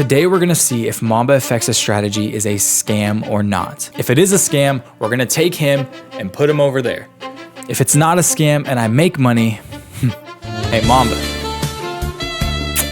Today we're gonna see if MambaFX's strategy is a scam or not. If it is a scam, we're gonna take him and put him over there. If it's not a scam and I make money, hey Mamba.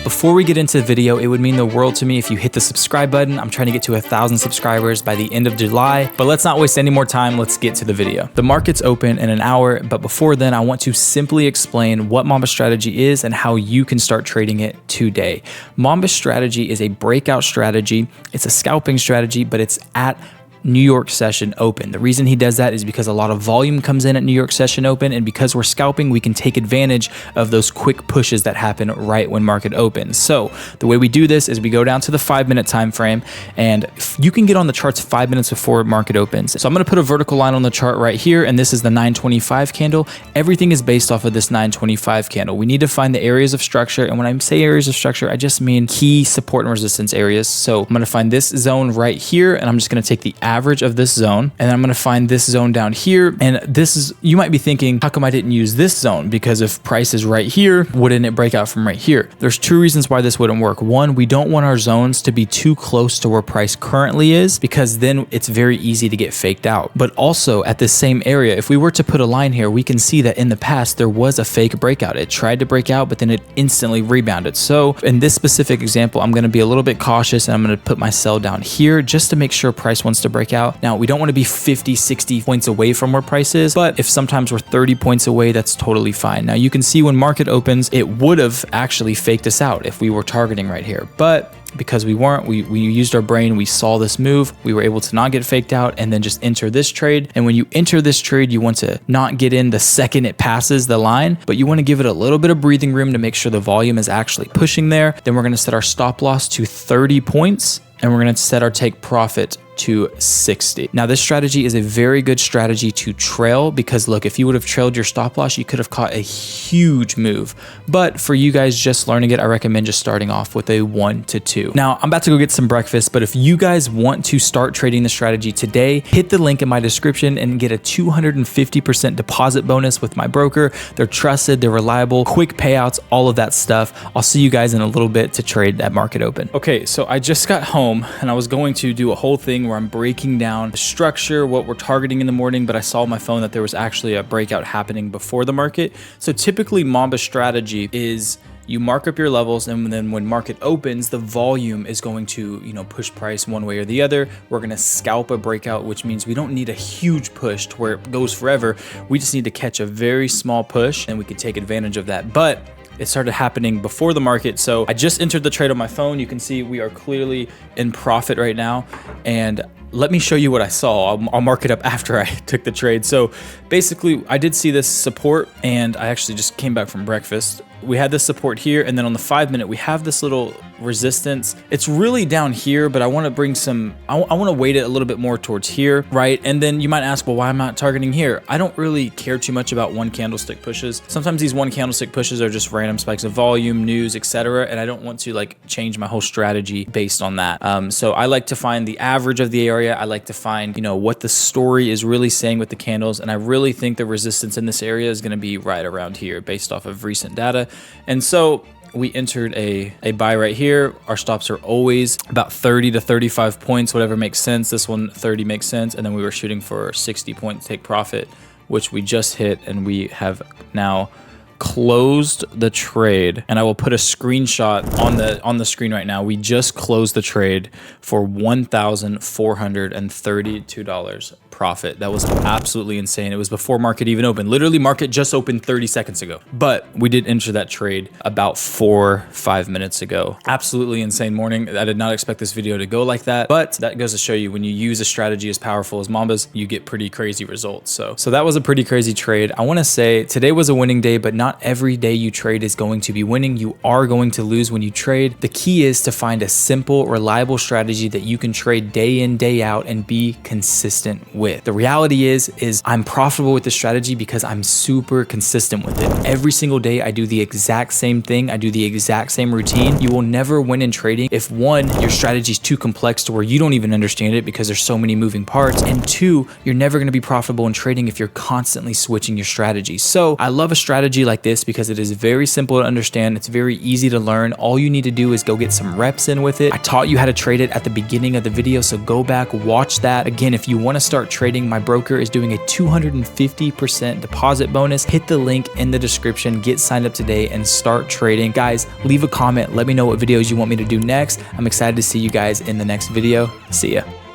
Before we get into the video, it would mean the world to me if you hit the subscribe button. I'm trying to get to 1,000 subscribers by the end of July, but let's not waste any more time. Let's get to the video. The market's open in an hour, but before then, I want to simply explain what Mamba strategy is and how you can start trading it today. Mamba strategy is a breakout strategy. It's a scalping strategy, but it's at New York session open. The reason he does that is because a lot of volume comes in at New York session open, and because we're scalping, we can take advantage of those quick pushes that happen right when market opens. So the way we do this is we go down to the 5-minute time frame, and you can get on the charts 5 minutes before market opens. So I'm going to put a vertical line on the chart right here, and this is the 925 candle. Everything is based off of this 925 candle. We need to find the areas of structure, and when I say areas of structure, I just mean key support and resistance areas. So I'm going to find this zone right here, and I'm just going to take the average of this zone, and then I'm going to find this zone down here. And this is, you might be thinking, how come I didn't use this zone? Because if price is right here, wouldn't it break out from right here? There's two reasons why this wouldn't work. One, we don't want our zones to be too close to where price currently is, because then it's very easy to get faked out. But also at this same area, if we were to put a line here, we can see that in the past there was a fake breakout. It tried to break out, but then it instantly rebounded. So in this specific example, I'm going to be a little bit cautious, and I'm going to put my sell down here just to make sure price wants to break out. Now, we don't want to be 50, 60 points away from where price is, but if sometimes we're 30 points away, that's totally fine. Now, you can see when market opens, it would have actually faked us out if we were targeting right here. But because we weren't, we used our brain, we saw this move, we were able to not get faked out and then just enter this trade. And when you enter this trade, you want to not get in the second it passes the line, but you want to give it a little bit of breathing room to make sure the volume is actually pushing there. Then we're going to set our stop loss to 30 points, and we're going to set our take profit to 60. Now, this strategy is a very good strategy to trail, because look, if you would have trailed your stop loss, you could have caught a huge move. But for you guys just learning it, I recommend just starting off with a 1 to 2. Now, I'm about to go get some breakfast, but if you guys want to start trading the strategy today, hit the link in my description and get a 250% deposit bonus with my broker. They're trusted, they're reliable, quick payouts, all of that stuff. I'll see you guys in a little bit to trade at market open. Okay, so I just got home and I was going to do a whole thing where I'm breaking down the structure, what we're targeting in the morning, but I saw on my phone that there was actually a breakout happening before the market. So typically Mamba strategy is you mark up your levels, and then when market opens, the volume is going to, push price one way or the other. We're going to scalp a breakout, which means we don't need a huge push to where it goes forever. We just need to catch a very small push, and we can take advantage of that. But it started happening before the market. So I just entered the trade on my phone. You can see we are clearly in profit right now. And let me show you what I saw. I'll mark it up after I took the trade. So basically I did see this support, and I actually just came back from breakfast. We had this support here, and then on the 5-minute, we have this little resistance. It's really down here, but I want to bring some, I want to weight it a little bit more towards here, right? And then you might ask, well, why am I not targeting here? I don't really care too much about one candlestick pushes. Sometimes these one candlestick pushes are just random spikes of volume, news, etc. And I don't want to change my whole strategy based on that. So I like to find the average of the area. I like to find, what the story is really saying with the candles. And I really think the resistance in this area is going to be right around here based off of recent data. And so we entered a buy right here. Our stops are always about 30 to 35 points, whatever makes sense. This one, 30 makes sense. And then we were shooting for 60 point take profit, which we just hit. And we have now closed the trade, and I will put a screenshot on the screen right now. We just closed the trade for $1,432 profit. That was absolutely insane. It was before market even opened. Literally, market just opened 30 seconds ago, but we did enter that trade about 4-5 minutes ago. Absolutely insane morning. I did not expect this video to go like that, but that goes to show you when you use a strategy as powerful as Mamba's, you get pretty crazy results. So that was a pretty crazy trade. I want to say today was a winning day, but not every day you trade is going to be winning. You are going to lose when you trade. The key is to find a simple, reliable strategy that you can trade day in, day out and be consistent with. The reality is I'm profitable with this strategy because I'm super consistent with it. Every single day I do the exact same thing. I do the exact same routine. You will never win in trading if one, your strategy is too complex to where you don't even understand it because there's so many moving parts, and two, you're never going to be profitable in trading if you're constantly switching your strategy. So I love a strategy like like this because it is very simple to understand. It's very easy to learn. All you need to do is go get some reps in with it. I taught you how to trade it at the beginning of the video, so go back, watch that. Again, if you want to start trading, my broker is doing a 250% deposit bonus. Hit the link in the description, get signed up today and start trading. Guys, leave a comment. Let me know what videos you want me to do next. I'm excited to see you guys in the next video. See ya.